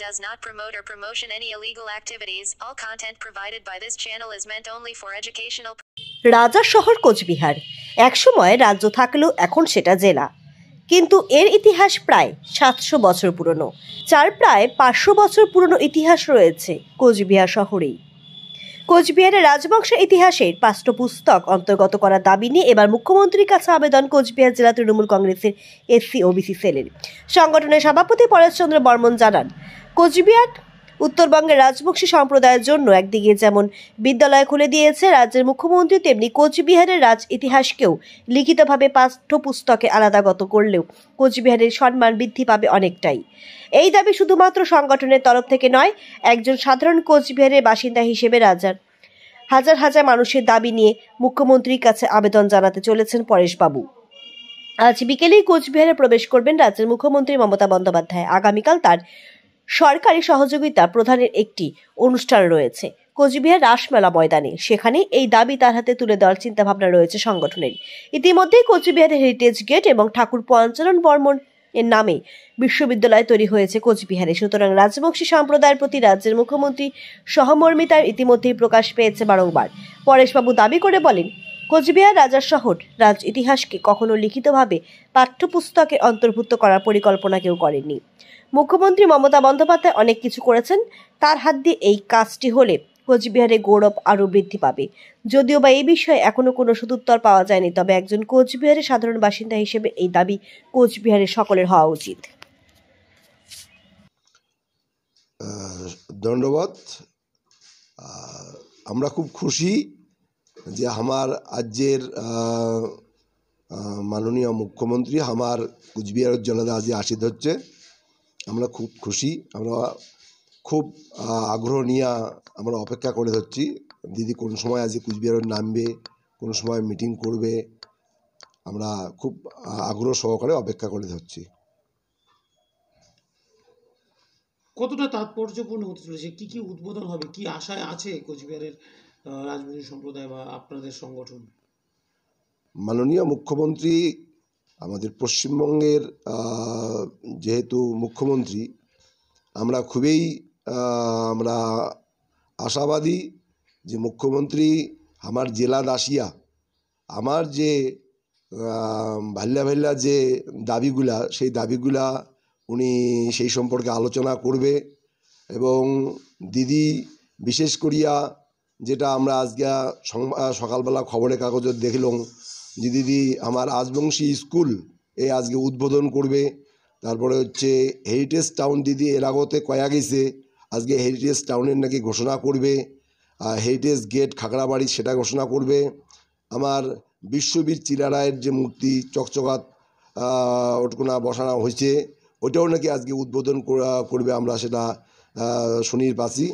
does not promote or promotion any illegal activities. All content provided by this channel is meant only for educational. রাজার শহর কোচবিহার একসময় রাজ্য থাকলেও এখন সেটা জেলা, কিন্তু এর ইতিহাস প্রায় 700 বছর পুরনো। প্রায় 500 বছর পুরনো ইতিহাস রয়েছে কোচবিহার শহরেই। কোচবিহারের রাজবংশের ইতিহাসের পাঠ্যপুস্তক অন্তর্গত করার দাবি নিয়ে এবার মুখ্যমন্ত্রীর কাছে আবেদন কোচবিহার জেলা তৃণমূল কংগ্রেসের এসসি ওবিসি সেলের। সংগঠনের সভাপতি পরেশচন্দ্র বর্মন জানান, কোচবিহার উত্তরবঙ্গের রাজবংশী সম্প্রদায়ের জন্য একদিকে যেমন বিদ্যালয় খুলে দিয়েছে রাজ্যের মুখ্যমন্ত্রী, তেমনি কোচবিহারের রাজ ইতিহাসকেও লিখিতভাবে পাঠ্যপুস্তকে আলাদাগত করলেও কোচবিহারের সম্মান বৃদ্ধি পাবে অনেকটাই। এই দাবি শুধুমাত্র সংগঠনের তরফ থেকে নয়, একজন সাধারণ কোচবিহারের বাসিন্দা হিসেবে হাজার হাজার মানুষের দাবি নিয়ে মুখ্যমন্ত্রীর কাছে আবেদন জানাতে চলেছেন পরেশবাবু। আজ বিকেলেই কোচবিহারে প্রবেশ করবেন রাজ্যের মুখ্যমন্ত্রী মমতা বন্দ্যোপাধ্যায়। আগামীকাল তার সরকারি সহযোগিতা প্রদানের একটি অনুষ্ঠান রয়েছে কোচবিহার রাসমেলা ময়দানে। সেখানে এই দাবি তার হাতে তুলে দেওয়ার চিন্তাভাবনা রয়েছে সংগঠনের। ইতিমধ্যেই কোচবিহারের হেরিটেজ গেট এবং ঠাকুর পঞ্চানন বর্মন এর নামে বিশ্ববিদ্যালয় তৈরি হয়েছে কোচবিহারে। সুতরাং রাজবংশী সম্প্রদায়ের প্রতি রাজ্যের মুখ্যমন্ত্রী সহমর্মিতার ইতিমধ্যেই প্রকাশ পেয়েছে বারংবার। পরেশবাবু দাবি করে বলেন, কোচবিহার রাজার শহর রাজ ইতিহাসকে কখনো লিখিতভাবে পাঠ্যপুস্তকে অন্তর্ভুক্ত করার পরিকল্পনা কেউ করেননি। মুখ্যমন্ত্রী মমতা বন্দ্যোপাধ্যায় অনেক কিছু করেছেন, তার হাত দিয়ে এই কাজটি হলে কোচবিহারের গৌরব আরও বৃদ্ধি পাবে। যদিও বা এই বিষয়ে এখনো কোনো সদুত্তর পাওয়া যায়নি, তবে একজন কোচবিহারের সাধারণ বাসিন্দা হিসেবে এই দাবি কোচবিহারের সকলের হওয়া উচিত। ধন্যবাদ। আমরা খুব খুশি যে আমার রাজ্যের মাননীয় মুখ্যমন্ত্রী আমার কোচবিহার জেলাতে আজ আসিত হচ্ছে। আমরা খুব খুশি, আমরা খুব আগ্রহ নিয়ে আমরা অপেক্ষা করে ধরছি দিদি কোন সময় আজ কোচবিহার নামবে, কোন সময় মিটিং করবে। আমরা খুব আগ্রহ সহকারে অপেক্ষা করে ধরছি। কতটা তাৎপর্যপূর্ণ হতে চলেছে, কি কি উদ্বোধন হবে, কি আশায় আছে কোচবিহারের রাজবংশী সম্প্রদায় বা আপনাদের সংগঠন? মাননীয় মুখ্যমন্ত্রী আমাদের পশ্চিমবঙ্গের যেহেতু মুখ্যমন্ত্রী, আমরা খুবই আমরা আশাবাদী যে মুখ্যমন্ত্রী আমার জেলা দাসিয়া আমার যে ভাল্লা যে দাবিগুলা, সেই দাবিগুলা উনি সেই সম্পর্কে আলোচনা করবে। এবং দিদি বিশেষ করিয়া যেটা আমরা আজকে সকালবেলা খবরের কাগজে দেখলাম যে দিদি আমার রাজবংশী স্কুল আজকে উদ্বোধন করবে। তারপরে হচ্ছে হেরিটেজ টাউন দিদি এর আগতে কয়া গেছে, আজকে হেরিটেজ টাউনের নাকি ঘোষণা করবে। হেরিটেজ গেট খাগড়াবাড়ি সেটা ঘোষণা করবে। আমার বিশ্ববীর চিলারায়ের যে মূর্তি চকচকাত ওটকুনা বসানো হয়েছে, ওইটাও নাকি আজকে উদ্বোধন করবে। আমরা সেটা শুনির পাচ্ছি।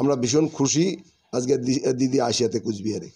আমরা ভীষণ খুশি আজকে দিদি আসিয়াতে কোচবিহারে।